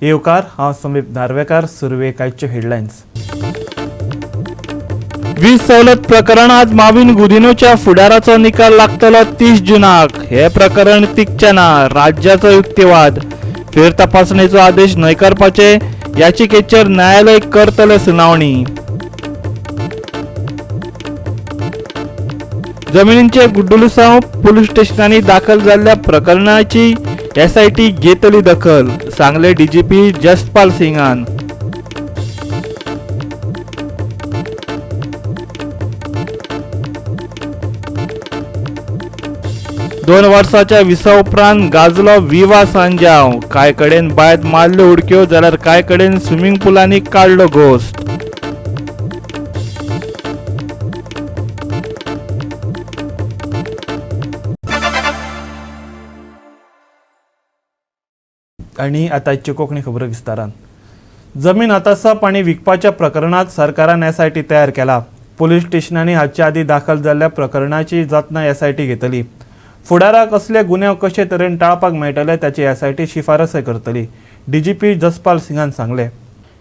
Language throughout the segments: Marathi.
येवकार हांव समीप नार्वेकार. सुरवे कायच्यो हेडलायन्स. वीज सवलत प्रकरणात माविन गुदिन्होच्या फुडाराचो निकाल लागतलो 30 जूनाक. हे प्रकरण तिगचे ना. राज्याचो युक्तिवाद. फेर तपासणेचो आदेश न्हयकारपाचे याचिकेचेर न्यायालय करतले सुनावणी. जमिनींचे गुड्डलुसांव पुलीस स्टेशनांनी दाखल जाल्ल्या प्रकरणाची SIT घेतली दखल, सांगले DGP जसपाल सिंगान. दोन वर्साच्या विसा उपरांत गाजलो विवा सांजाव. कांय कडेन बायत मारल्यो उडक्यो जाल्यार कांय कडेन स्विमींग पुलांनी काडलो घोस्ट. आणि आतांच्यो कोंकणी खबरो विस्तारान. जमीन आतासाप आनी विकपाच्या प्रकरणात सरकारान SIT तयार केला. पुलीस स्टेशनांनी हाचे आदीं दाखल जाल्ल्या प्रकरणाची जतनाय SIT घेतली. फुडाराक असले गुन्हे कशे तरेन टाळपाक मेळटले त्याची SIT शिफारसय करतली, DGP जसपाल सिंगान सांगले.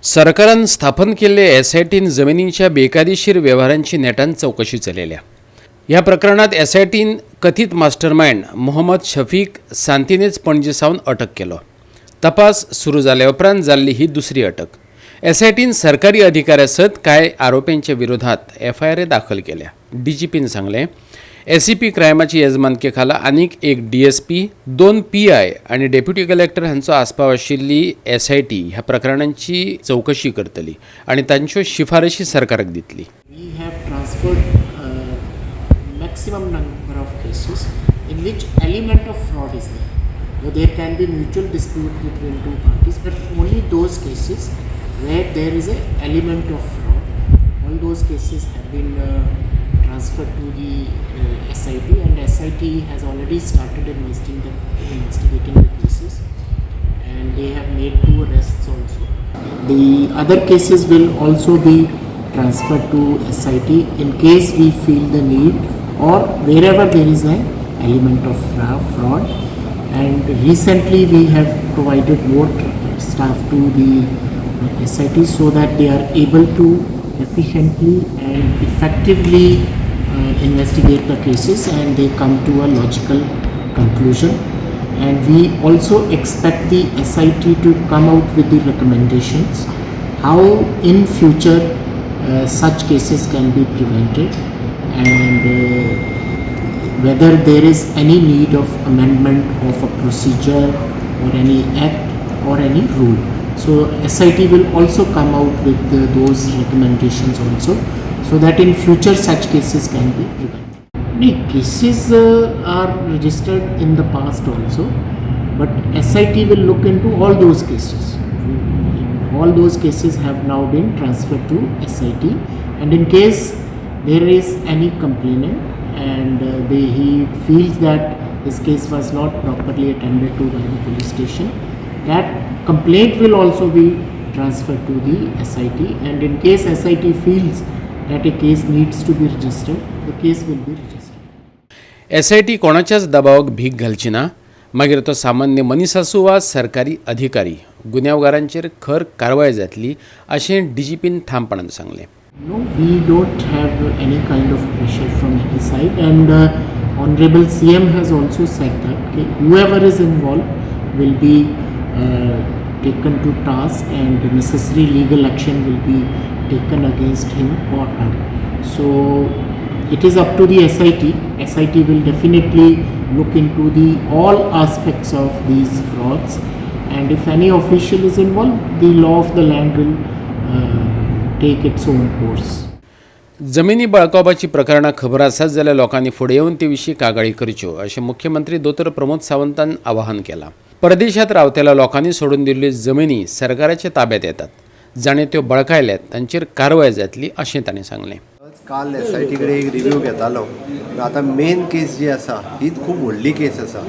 सरकारान स्थापन केल्ले SITन जमिनींच्या बेकायदेशीर व्यवहारांची नेटान चौकशी चलयल्या. ह्या प्रकरणात SITन कथीत मास्टरमाइंड मोहम्मद शफीक सांतिनेज पणजे सावन अटक केलो. तपास सुरू जाल्या उपरांत जाल्ली ही दुसरी अटक. SITन सरकारी अधिकाऱ्या सयत कांय आरोपींच्या विरोधात FIR दाखल केल्या. DGPन सांगले SCP क्रायमाची येजमानके खाला आनीक एक DSP, 2 PI आनी डेप्युटी कलेक्टर हांचो आस्पाव आशिल्ली SIT ह्या प्रकरणांची चौकशी करतली आनी तांच्यो शिफारशी सरकाराक दितली. We have transferred maximum number of cases in which element of fraud is there. Though there can be mutual dispute between two parties, but only those cases where there is an element of fraud, all those cases have been transferred to the SIT, and SIT has already started investigating the cases, and they have made 2 arrests also. The other cases will also be transferred to SIT in case we feel the need or wherever there is an element of fraud. And recently we have provided more staff to the SIT so that they are able to efficiently and effectively investigate the cases and they come to a logical conclusion. And we also expect the SIT to come out with the recommendations how in future such cases can be prevented, and whether there is any need of amendment of a procedure or any act or any rule. So SIT will also come out with those recommendations also, so that in future such cases can be prevented. Cases are registered in the past also, but SIT will look into all those cases. All those cases have now been transferred to SIT, and in case there is any complainant and he feels that his case was not properly attended to by the police station, that complaint will also be transferred to the SIT, and in case SIT feels that a case needs to be registered, the case will be registered. SIT कोणाच्याच दबावाक भीक घालची ना, मागीर तो सामान्य मनीस आसूं वा सरकारी अधिकारी, गुन्यांवकारांचेर खर कारवाय जातली अशें DGPन ठामपणान सांगलें. No, we don't have any kind of pressure from any side, and Honorable CM has also said that whoever is involved will be taken to task and necessary legal action will be taken against him or her. So it is up to the SIT. SIT will definitely look into all aspects of these frauds, and if any official is involved, the law of the land will take its own course. जमिनी बळकावपाची प्रकरणां खबर आसात जाल्यार लोकांनी फुडें येवन ते विशीं कागाळी करच्यो अशें मुख्यमंत्री दोतोर प्रमोद सावंतान आवाहन केलां. परदेशांत रावतल्या लोकांनी सोडून दिल्ल्यो जमिनी सरकाराच्या ताब्यांत येतात. जाणें त्यो बळकायल्यात तांचेर कारवाय जातली अशें ताणें सांगलें. काल SIT कडेन एक रिव्यू घेतालो. आतां मेन केस जी आसा हीच खूब व्हडली केस आसा.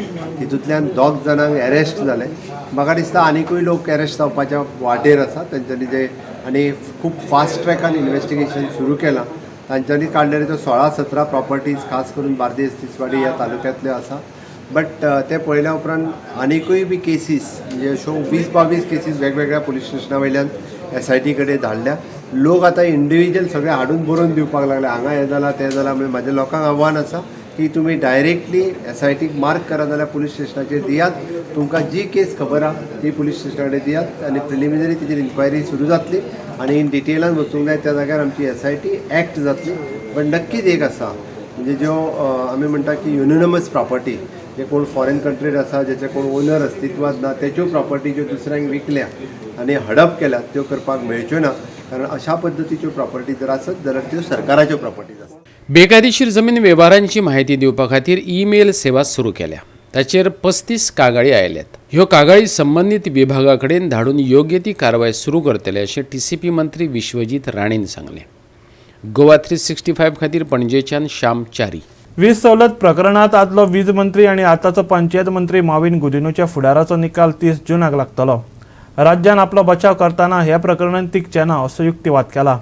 तितूंतल्यान 2 जाणांक अरेस्ट जाले. म्हाका दिसता आनीकूय लोक अरेस्ट जावपाच्या वाटेर आसा. तांच्यांनी जे आनी खूब फास्ट ट्रॅकान इन्वेस्टिगेशन सुरू केलां. तांच्यांनी काडलेल्यो 16-17 प्रॉपर्टीज खास करून बार्देस तिसवाडी ह्या तालुक्यांतल्यो आसा. बट ते पळयल्या उपरांत आनिकूय बी केसीस म्हणजे अश्यो 20-22 केसीस वेगवेगळ्या पुलीस स्टेशना वयल्यान SIT कडेन धाडल्या. लोक आतां इंडिविज्युअल सगळे हाडून बरोवन दिवपाक लागले, हांगा हें जालां तें जालां. म्हणजे म्हाज्या लोकांक आव्हान आसा की तुमी डायरेक्टली SITक मार्क करा जाल्यार पुलीस स्टेशनाचेर दियात. तुमकां जी केस खबर आहा ती पुलीस स्टेशना कडेन दियात आनी प्रिलिमिनरी तेजेर इन्क्वायरी सुरू जातली आनी इन डिटेलान वचूंक जाय त्या जाग्यार आमची SIT एक्ट जातली. पण नक्कीच एक आसा म्हणजे ज्यो आमी म्हणटा की युनिनमस प्रॉपर्टी, जे कोण फॉरेन कंट्रीर आसा, जेचे कोण ओनर अस्तित्वात ना, तेच्यो प्रॉपर्टी ज्यो दुसऱ्यांक विकल्या आनी हडप केल्या त्यो करपाक मेळच्यो ना. कारण अशा पद्दतीच्यो प्रॉपर्टी जर आसत जाल्यार त्यो सरकाराच्यो प्रॉपर्टीज आसतात. बेकायदेशीर जमीन वेव्हारांची माहिती दिवपा खातीर ईमेल सेवा सुरू केल्या. ताचेर 35 कागाळी आयल्यात. ह्यो कागाळी संबंधीत विभागा कडेन धाडून योग्य ती कारवाय सुरू करतले अशें TCP मंत्री विश्वजीत राणेन सांगलें. गोवा 365 खातीर पणजेच्यान श्याम च्यारी. वीज सवलत प्रकरणात आदलो वीज मंत्री आणि आताचो पंचायत मंत्री मॉविन गुदिन्होच्या फुडाराचो निकाल 30 जूनाक लागतलो. राज्यान आपलो बचाव करताना ह्या प्रकरणात तिगचे ना असो युक्तिवाद केला.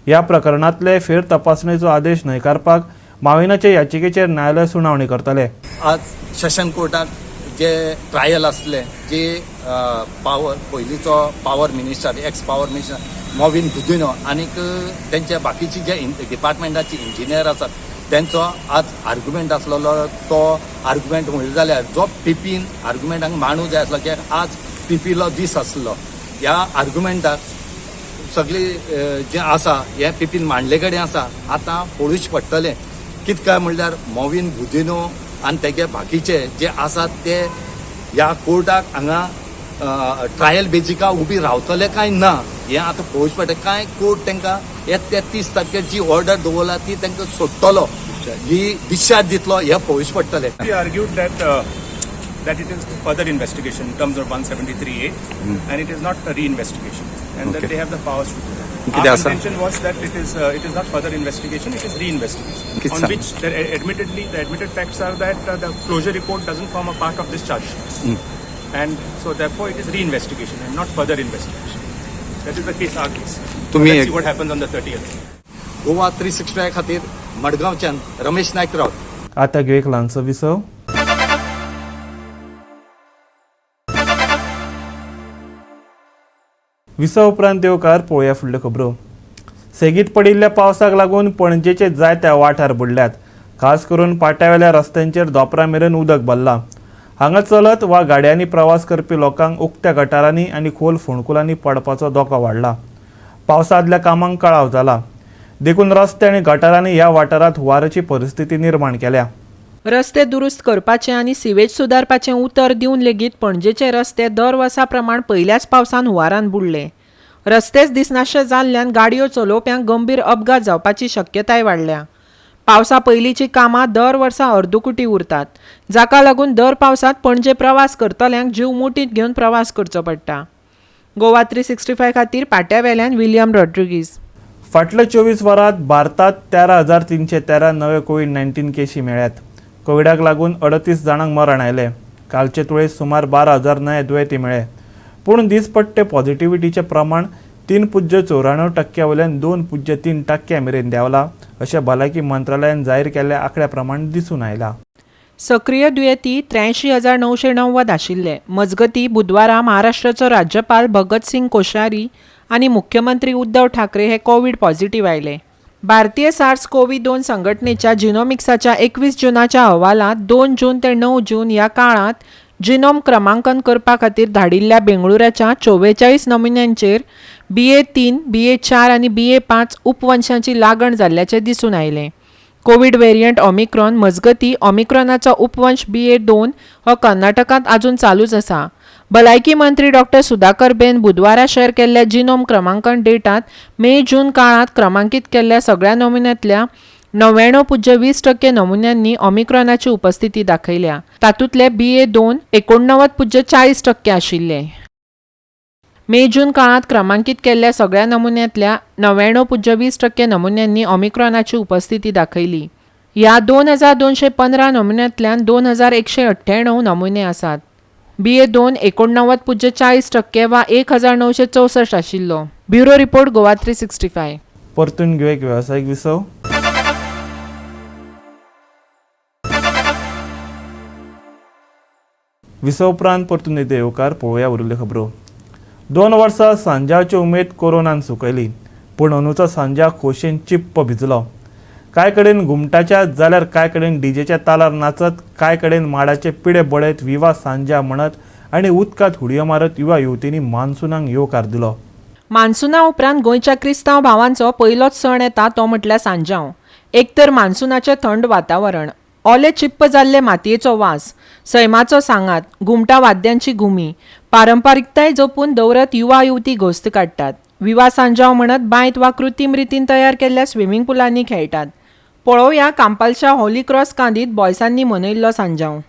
ह्या प्रकरणातले फेर तपासणेचो आदेश न्हयकारपाक माविनाच्या याचिकेचेर न्यायालय सुनावणी करतले. आज सेशन कोर्टात जे ट्रायल असले, जे पावर पयलींचो power minister, x power minister Mauvin Godinho आनीक तेंचे बाकीचे जे डिपार्टमेंटाचे इंजिनियर आसात त्यांचो आज आर्ग्युमेंट असलेलो. तो आर्ग्युमेंट म्हणले जाल्यार जो PPन आर्ग्युमेंटाक मांडूंक जाय आसलो, कित्याक आज PPलो दीस आसलो. ह्या आर्ग्युमेंटाक सगळी जे आसा हे PPन मांडले कडेन आसा. आतां पळोवचें पडटलें कितें काय म्हणल्यार मॉविन गुदिन्हो आनी तेगे बाकीचे जे आसात ते ह्या कोर्टाक हांगा ट्रायल बेजिका उबी रावतले काय ना हें आतां पळोवचें पडटा. काय कोर्ट तांकां येता 30 तारखेर जी ऑर्डर दवरला ती तांकां सोडटलो, ही डिस्चार्ज दितलो, हें पळोवचें पडटलें. We argued that it is further investigation in terms of 173A and it is not a re-investigation and that they have the powers to do that. Our contention was that it is not further investigation, it is re-investigation on which the admitted facts are that the closure report doesn't form a part of this charge sheet and so therefore it is re-investigation and not further investigation. That is the case, our case. Let's see what happens on the 30th. Goa 365 खातीर मडगांवच्यान रमेश नायक रावत. आता घेऊ एक ल्हानसो विसव. विसव उपरांत येवकार पळोवया फुडल्यो खबरो. सेगीत पडिल्ल्या पावसाक लागून पणजेचे जायत्या वाठार बुडल्यात. खास करून पाट्यावेल्या रस्त्यांचेर दोपरा मेरेन उदक भरलां. हांगा चलत वा गाडयांनी प्रवास करपी लोकांक उक्त्या गटारांनी आनी खोल फोंडकुलांनी पडपाचो धोको वाडला. पावसांतल्या कामांक कळाव जाला. देखून रस्ते आनी गटारांनी ह्या वाठारांत हुंवाराची परिस्थिती निर्माण केल्या. रस्ते दुरुस्त करपाचे आनी सिवेज सुदारपाचें उतर दिवन लेगीत पणजेचे रस्ते दर वर्सा प्रमाण पयल्याच पावसान हुंवारान बुडले. रस्तेच दिसनाशे जाल्ल्यान गाडयो चलोवप्यांक गंभीर अपघात जावपाची शक्यताय वाडल्या. पावसा पयलींची कामां दर वर्सा अर्दुकुटी उरतात, जाका लागून दर पावसांत पणजे प्रवास करतल्यांक जीव मुठींत घेवन प्रवास करचो पडटा. गोवा 365 खातीर पाट्यावेल्यान विलियम रॉड्रिगीज. फाटल्या 24 वरांत भारतात 13,313 नवे कोविड-19 केशी मेळ्ळ्यात. कोविडाक लागून 38 जाणांक मरण आयलें. कालचे तुळेत सुमार 12,000 नवे दुयेंती मेळ्ळे. पूण दिसपट्टे पॉझिटिव्हिटीचें प्रमाण 3.94% वयल्यान 2.3% मेरेन देंवला अशें भलायकी मंत्रालयान जाहीर केल्ल्या आंकड्या प्रमाण दिसून आयला. सक्रिय दुयेंती 83,990 आशिल्ले. मजगतीं बुधवारा महाराष्ट्राचो राज्यपाल भगत सिंग कोश्यारी आनी मुख्यमंत्री उद्धव ठाकरे हे कोविड पॉझिटिव्ह आयले. भारतीय SARS-CoV-2 संघटनेच्या जिनोमिक्साच्या 21 जूनाच्या अहवालांत 2 जून ते 9 जून ह्या काळात जिनोम क्रमांकन करपा खातीर धाडिल्ल्या बेंगळुराच्या 44 नमुन्यांचेर BA3, BA4 आनी BA5 उपवंशांची लागण जाल्ल्याचें दिसून आयलें. कोविड व्हेरियंट ओमिक्रॉन मजगतीं ओमिक्रॉनाचो उपवंश BA2 हो कर्नाटकांत आजून चालूच आसा. भलायकी मंत्री डॉ. सुधाकर बेन बुधवारा शेअर केल्ल्या जिनोम क्रमांकन डेटात मे जून काळात क्रमांकीत केल्ल्या सगळ्या नमुन्यांतल्या 99.20% नमुन्यांनी ओमिक्रॉनाची उपस्थिती दाखयल्या. तातूंतले BA2 89.40% आशिल्ले. मे जून काळात क्रमांकीत केल्ल्या सगळ्या नमुन्यांतल्या 99.20% नमुन्यांनी ओमिक्रॉनाची उपस्थिती दाखयली. ह्या 2,215 नमुन्यांतल्यान 2,198 नमुने आसात. BA2 89.40% वा 1,964 आशिल्लो. Bureau report Goa 365. परतून घेऊ एक वेवसायीक विसव. विसव उपरांत परतून येते येवकार पळोवया उरिल्ल्यो खबरो. 2 वर्सां सांजाची उमेद कोरोनान सुकयली, पूण अंदूचो सांजा खोशेन चिप्प भिजलो. कांय कडेन घुमटाच्या जाल्यार कांय कडेन डीजेच्या तालार नाचत, कांय कडेन माडाचे पिडे बडयत विवा सांजा म्हणत आनी उदकांत हुडयो मारत युवा युवतींनी मान्सूनाक येवकार दिलो. मान्सूना उपरांत गोंयच्या क्रिस्तांव भावांचो पयलोच सण येता तो म्हटल्यार सांजांव. एक तर मान्सूनाचें थंड वातावरण, ओले चिप्प जाल्ले मातयेचो वास, सैमाचो सांगात, घुमटा वाद्यांची घुमी, पारंपारिकताय जपून दवरत युवा युवती घोस्त काडटात. विवा सांजांव म्हणत बांयत वा कृत्रीम रितीन तयार केल्ल्या स्विमींग पुलांनी खेळटात. पळोवया कांपालच्या होली क्रॉस कांदीत बॉयसांनी मनयल्लो सांजांव.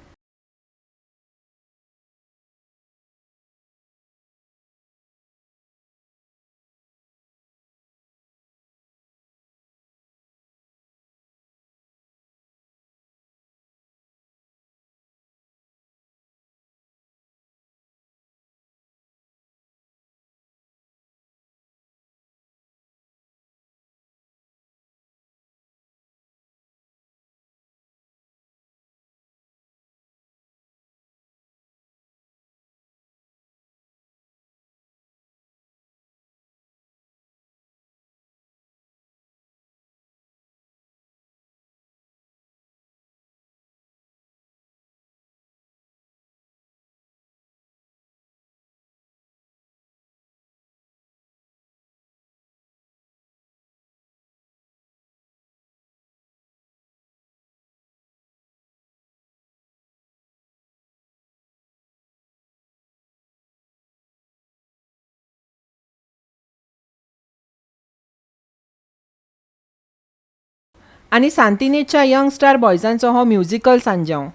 आनी सांतिनेजच्या यंग स्टार बॉयजांचो हो म्युझिकल सांजांव.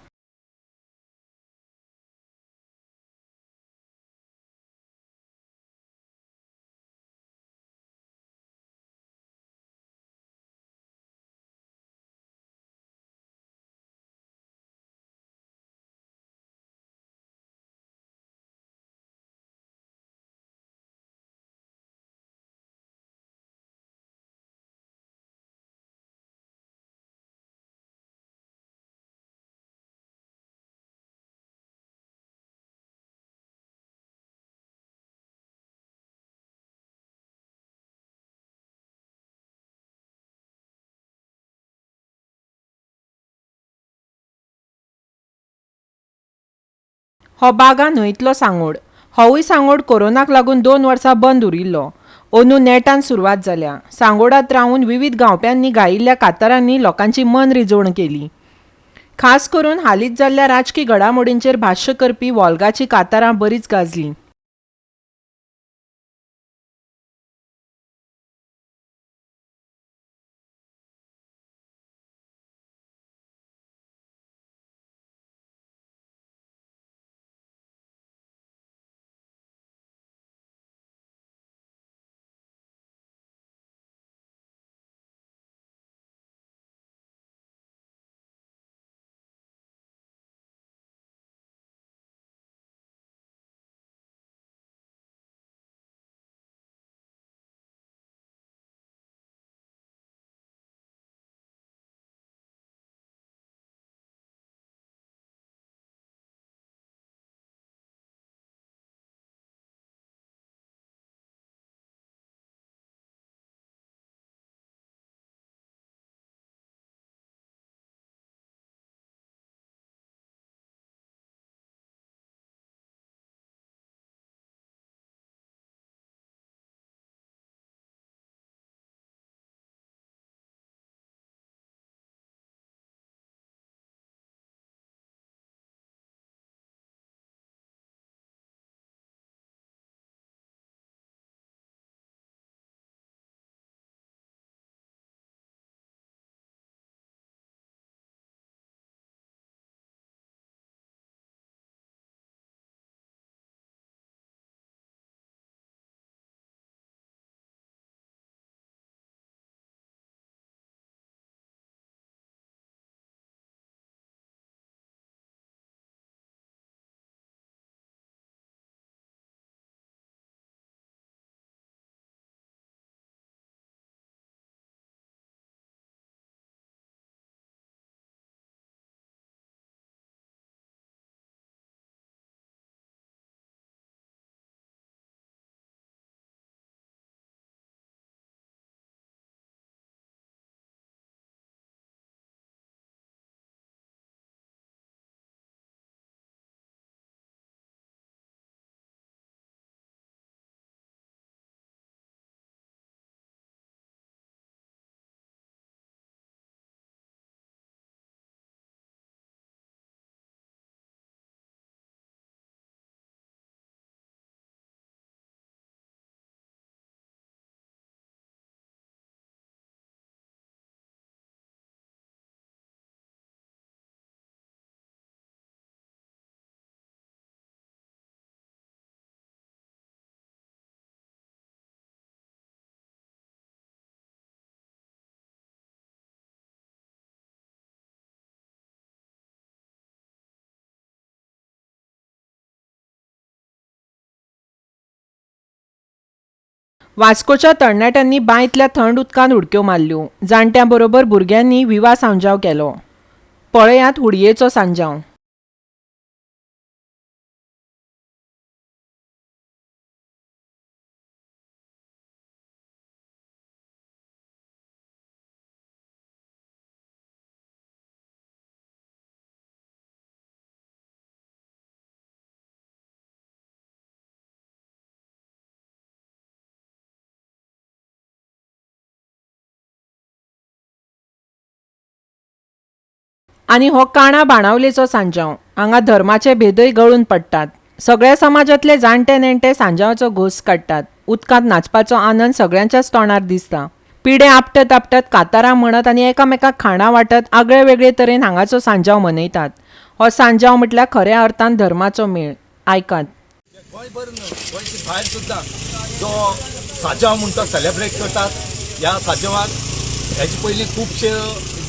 हो बागा न्हंयतलो सांगोड. होवूय सांगोड कोरोनाक लागून 2 वर्सां बंद उरिल्लो. अंदू नेटान सुरवात जाल्या. सांगोडात रावून विविध गांवप्यांनी गायिल्ल्या कांतारांनी लोकांची मन रिजवण केली. खास करून हालींच जाल्ल्या राजकी घडामोडींचेर भाश्य करपी वॉल्गाची कांतारां बरीच गाजलीं. वास्कोच्या तरणाट्यांनी बांयतल्या थंड उदकांत उडक्यो मारल्यो. जाणट्यां बरोबर भुरग्यांनी विवा सांजाव केलो. पळयात हुडयेचो सांजाव. आनी हो काणा बाणावलेचो सांजाव. हांगा धर्माचे भेदय गळून पडटात. सगळ्या समाजातले जाणटे नेणटे सांजावाचो घोस काडटात. उदकांत नाचपाचो आनंद सगळ्यांच्याच तोंडार दिसता. पिडे आपटत आपटत कातारां म्हणत आनी एकामेकाक खाणां वाटत आगळे वेगळे तरेन हांगाचो सांजाव मनयतात. हो सांजाव म्हटल्यार खऱ्या अर्थान धर्माचो मेळ. आयकात. गोंयभर न्हू गोंयचे भायर सुद्दां जो सांजाव म्हणून तो सेलेब्रेट करतात. ह्या सांजावाक हेजे पयलीं खुबशे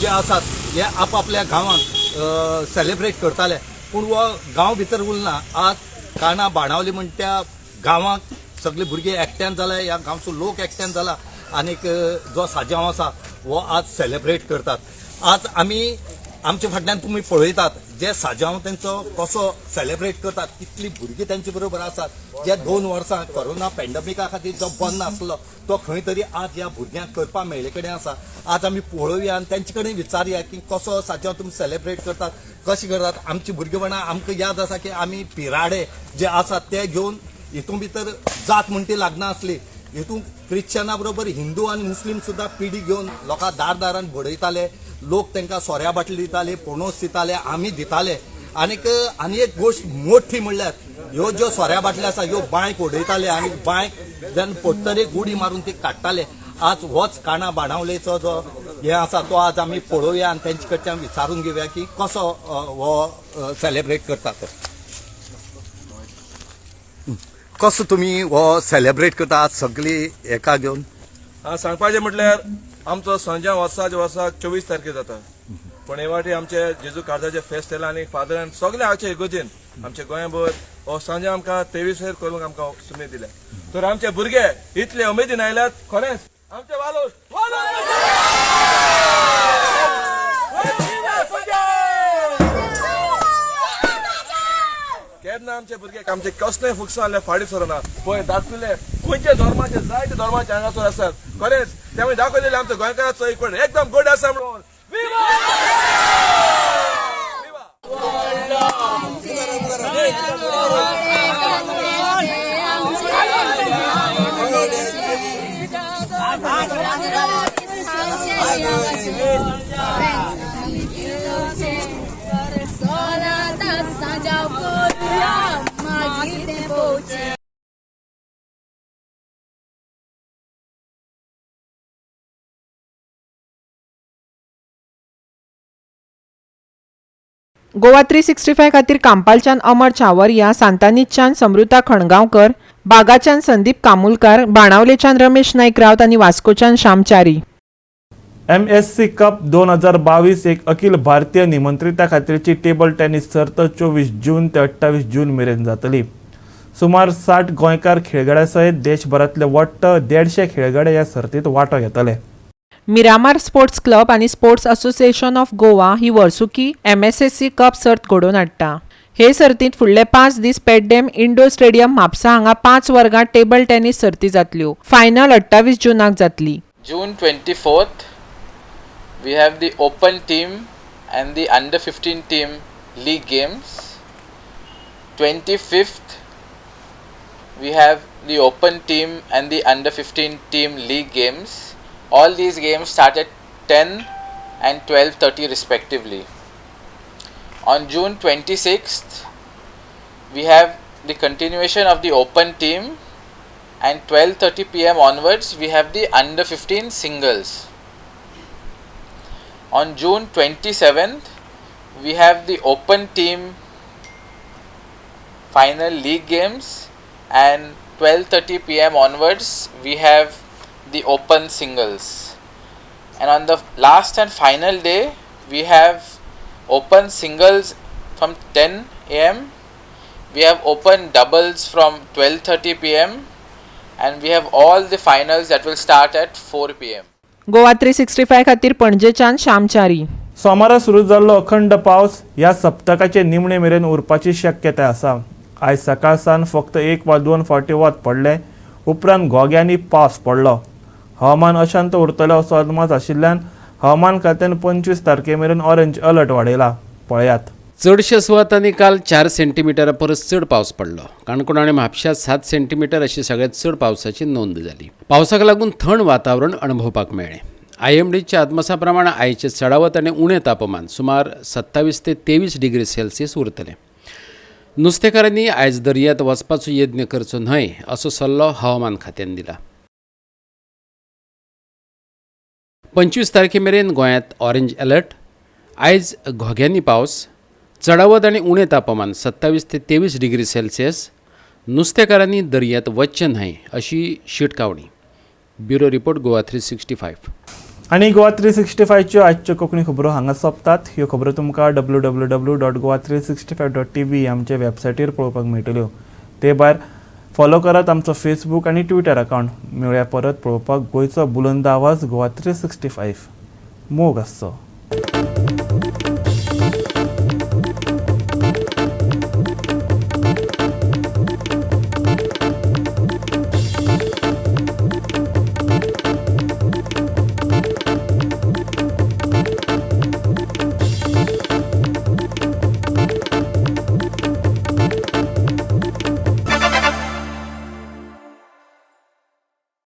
जे आसात हे आपआपल्या गांवांत सेलेब्रेट करताले, पूण हो गांव भितर उरना. आज काणा बाणावली म्हण त्या गांवांत सगळे भुरगे एकठांय जाले, ह्या गांवचो लोक एकठांय जाला आनीक जो सांजाव आसा हो आज सेलेब्रेट करतात. आज आमी आमच्या फाटल्यान तुमी पळयतात जे सांजाव तेंचो कसो सेलेब्रेट करतात, कितली भुरगीं तेंचे बरोबर आसात. जे 2 वर्सां कोरोना पॅन्डेमिका खातीर जो बंद आसलो तो खंय तरी आज ह्या भुरग्यांक करपा मेळ्ळे कडेन आसा. आज आमी पळोवया आनी तेंचे कडेन विचारया की कसो सांजाव तुमी सेलेब्रेट करतात, कशें करतात. आमची भुरगेपणां आमकां याद आसा की आमी पिराडे जे आसात ते घेवन हितून भितर जात म्हणटी लागना आसली. हितून क्रिश्चना बरोबर हिंदू आनी मुस्लीम सुद्दां पिडी घेवन लोकां दारान भडयताले. लोक तांकां सोऱ्या बाटली दिताले, पणस दिताले, आमी दिताले. आनी एक गोश्ट मोठी म्हणल्यार ह्यो ज्यो सोऱ्या बाटली आसा ह्यो बांयक उडयताले आनी बांयक जेन्ना पडटरे उडी मारून ती काडटाले. आज होच काणा बाणावलेचो जो हे आसा तो आज आमी पळोवया आनी तेंचे कडच्यान विचारून घेवया की कसो हो सेलेब्रेट करतात. कसो तुमी हो सेलेब्रेट करता आज सगळी एका घेवन? सांगपाचें म्हटल्यार आमचो संजाव वर्साक 24 तारखेर जाता, पण हे वाटी आमचे जेजू कार्जाचे फेस्त केला आनी फादरान सगळे हाचे इगोजेन आमच्या गोंयभर हो संजाव आमकां 23 करूंक आमकां सुमेर दिल्या. तर आमचे भुरगे इतले उमेदीन आयल्यात. खरेंच आमचे वालोर केन्ना आमचे भुरगे आमचे कसलेय फुकसां आसले फाटी सरना. पळय दाखयले खंयचे धर्माचे जायते धर्माचे हांगासर आसात. खरेंच त्यामुळे दाखयलेले आमच्या गोंयकाराचो एक एकदम गोड आसा म्हणून गोवा 365 खातीर कांपालच्यान अमर चावरिया, सांतानीजच्यान समृता खणगांवकर, बागाच्यान संदीप कामुलकार, बाणावलेच्यान रमेश नायक रावत आनी वास्कोच्यान श्यामचारी. MSC कप 2022 एक अखिल भारतीय निमंत्रिता खातीरची टेबल टेनिस सर्त 24 जून ते 28 जून मेरेन जातली. सुमार 60 गोंयकार खेळगड्यां सयत देशभरांतले वट्ट 150 खेळगडे ह्या सर्तींत वांटो घेतले. मिरामार स्पोर्ट्स क्लब आनी स्पोर्ट्स असोसिएशन ऑफ गोवा ही वर्सुकी MSSC कप सर्त घडोवन हाडटा. हे सर्तींत फुडले 5 दीस पेड्डेम इंडोर स्टेडियम म्हापसा हांगा 5 वर्गांत टेबल टेनिस सर्ती जातल्यो. फायनल 28 जूनाक जातली. June 24th, we have the open team and the under 15 team league games. 25th, we have the open team and the under 15 team league games. All these games start at 10 and 12:30 respectively. On June 26th, we have the continuation of the open team, and 12:30 p.m. onwards we have the under 15 singles. On June 27th, we have the open team final league games, and 12:30 p.m. onwards we have the open singles. And on the last and final day we have open singles from 10 am, we have open doubles from 12:30 pm, and we have all the finals that will start at 4 p.m. Goa 365 खातीर पणजेच्यान शाम 4. सोमारा सुरू जाल्लो अखंड पावस ह्या सप्तकाचे निमणे मेरेन उरपाची शक्यताय आसा. आयज सकाळ सावन फक्त 1 वा 2 फावटी वत पडले, उपरांत घोग्यांनी पावस पडलो. हवामान अशांत उरतलो असो अदमास आशिल्ल्यान हवामान खात्यान 25 तारखे मेरेन ऑरेंज अलर्ट वाडयला. पळयात. चडशा सुवातांनी काल 4 सेंटीमीटरा परस चड पावस पडलो. काणकोण आनी म्हापश्यांत 7 सेंटीमीटर अशी सगळ्यांत चड पावसाची नोंद जाली. पावसाक लागून थंड वातावरण अणभवपाक मेळ्ळें. IMDच्या अदमासा प्रमाण आयचे चडावत आनी उणें तापमान सुमार 27 ते 23 डिग्री सेल्सियस उरतलें. नुस्तेकारांनी आयज दर्यांत वचपाचो यत्न करचो न्हय असो सल्लो हवामान खात्यान दिला. 25 तारखे मेरेन गोंयांत ऑरेंज अलर्ट. आयज घोग्यांनी पावस, चडावत आनी उणें तापमान 27 ते 23 डिग्री सेल्सियस. नुस्तेकारांनी दर्यांत वचचें न्हय अशी शिटकावणी. Bureau report Goa 365. आणि गोवा 365च्यो आजच्यो कोंकणी खबरो हांगा सोंपतात. ह्यो खबरो तुमकां www.goa365.tv आमचे वेबसायटीर पळोवपाक मेळटल्यो. ते भायर फॉलो करात आमचो फेसबूक आनी ट्विटर अकावंट. मेळुया परत पळोवपाक गोंयचो बुलंद आवाज गोवा 365. मोग आसचो.